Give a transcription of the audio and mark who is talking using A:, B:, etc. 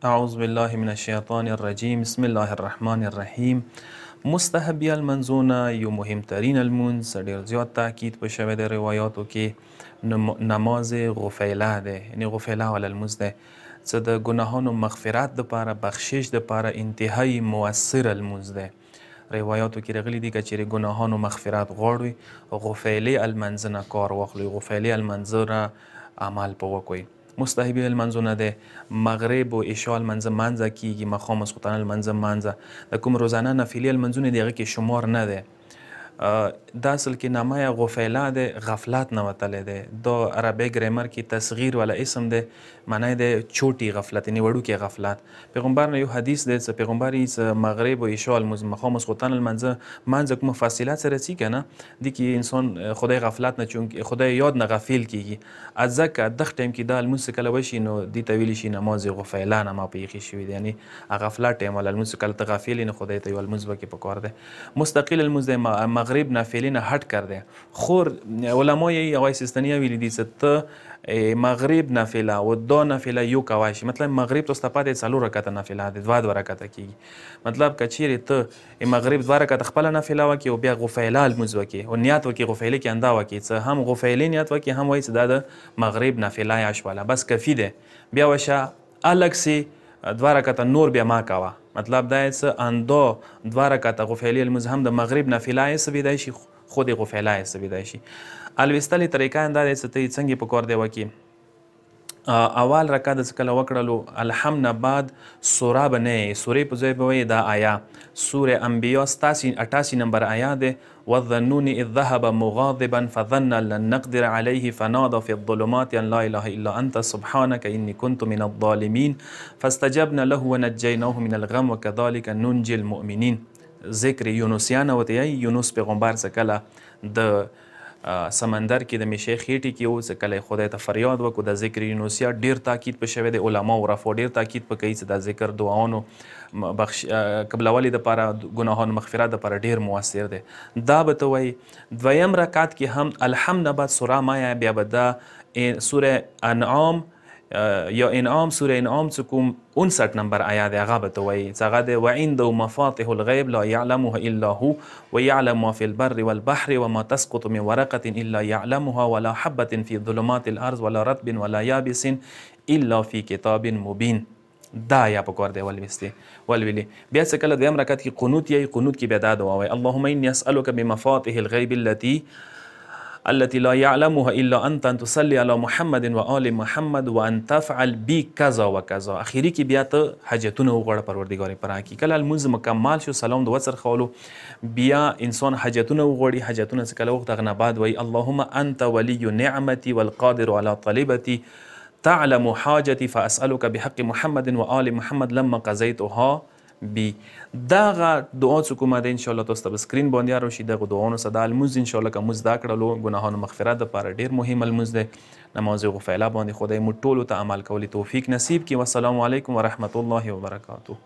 A: اعوذ بالله من الشیطان الرجیم. بسم الله الرحمن الرحیم. مستحبی المنزونه یو مهمترین المنز ډیر زیات تاکید په شوی د روایاتو کې نماز غفیله ده، یعنی غفیله ول المنز ده څه د ګناهانو مغفرت دپاره بخشش دپاره انتهایی مؤثر المنز ده. روایاتو کې راغلي دي که چیرې ګناهانو مغفرت غواړئ غفیلې المنځ نه کار واخلئ، غفیلې المنځ نه عمل په وکړئ. مستحبی المنځونه دی مغرب و عشاء المنځه منځه کیږي، ماښام ماسخوتن المنځه منځه د کوم روزانه نفلي المنځونه دی هغه کې شمار نه دی. دا اصل کې نامه غفیله دی غفلت نه وتلی دی. دا عربی ګریمر کې تصغیر والا اسم دی، معنی دی چوټي غفلت، یعنی وړوکی غفلت. پیغمبر نه یو حدیث دی چې پیغمبر یې مغرب و عشاء المنځه ماښام ماسخوتن المنځه منځه کومه فاصله سره څي که نه دي کې انسان خدای غفلت نه چونکې خدای یاد نه غافل کیږي. ځکه دغه ټایم کې دا لمونځ کله وشي نو دې ته ویلی شي نماز غفیله نه ما په ایښې شوي دی، یعنی غفلت ټایم والا لمونځ کله ته غافل یې نو خدای ته یو لمونځ وکړې پکار دی. مستقل المنځ دی مغرب نافلې نه هټ کر دی. خور علما یې آقای سیستانی ویلی دي چې ته مغرب نافله و دو نافله یو کوای شي، مطلب مغرب ته ستا پاتې 4 رکعته نافله دی، 2 رکعته کیږي. مطلب که چیرې ته مغرب 2 رکعته خپله نافله وکړې او بیا غفیله لمونځ وکړې او نیت وکړې غفیلې کې اندا وکړې څه هم غفیلې نیت وکړې هم وایي چې دا د مغرب نافله یا شوله بس کفي دی. بیا وشه الګ سي 2 رکعته نور بیا ما کوه، مطلب دا یې څه اندا 2 رکعته غفیلې لمونځ هم د مغرب نافله یې سویدای شي خود غفیله یې سویدای شي. الویستلې طریقه دا دی چې ته یې څنګه پکار دی وکړي. اول رکعت چې کله وکړلو الحمد نه بعد سوره به نه یې سورې په ځای به وایي دا آیا سوره انبیا 88 نمبر آیا دی. والظنون اذ ذهب مغاضبا فظن لن نقدر عليه فنادى في الظلمات ان لا اله الا انت سبحانك اني كنت من الظالمين فاستجبنا له ونجيناه من الغم وكذلك ننجي المؤمنين. ذکر یونسیان وته یونس پیغمبر څه کله د سمندر کې د میشه خېټې کې و څه کله خدای ته فریاد وکړو د ذکر یونسیا ډیر تاکید په شوی د علماو رفو ډیر تاکید په کوي چې د ذکر دعاونو بخش قبلولي دپاره ګناهونو مغفرت دپاره ډیر مؤثر دی. دا به ته وایي. دویم رکعت کې هم الحمد بعد سوره مایه بیا به دا سوره انعام یا انعام سوره انعام چې کوم 59 نمبر آیا دی هغه به ته وایي چې هغه دی وعنده مفاتح الغیب لا یعلمها الا هو ویعلم ما فی البر والبحر وما تسقط من ورقة الا یعلمها ولا حبة فی ظلمات الارض ولا رطب ولا یابس الا فی کتاب مبین. دا یا پکار دی ولویلی. بیا څه کله دویم رکعت کې قنوت یې قنوت کې بیا دا دعا وایي اللهم انی اسألک بمفاتح الغیب التي لا يعلمها الا انت ان تصلي على محمد وآل محمد وان تفعل بي كذا وكذا. اخیری کې بیا ته حاجتونه وغواړه پروردګار پاک. کله لمونځ مکمل شو سلام د وڅر خولو بیا انسان حاجتونه وغواړي. حاجتونه څه کله وخت غنه بعد وایي اللهم انت ولي نعمتي والقادر على طلبتي تعلم حاجتي فاسألك بحق محمد وآل محمد لما قضيتها بی. دغه دعا چې کومه ده انشاءالله تاسو ته په سکرین باندې راشي دغه دعاونو څخه دا لمونځ انشاءالله که مونځ زده کړلو ګناهونو مغفرت دپاره ډېر مهم لمونځ دی. نماز غفیله باندې خدای موږ ټولو ته عمل کولی توفیق نصیب کړي. والسلام علیکم ورحمة الله وبرکاته.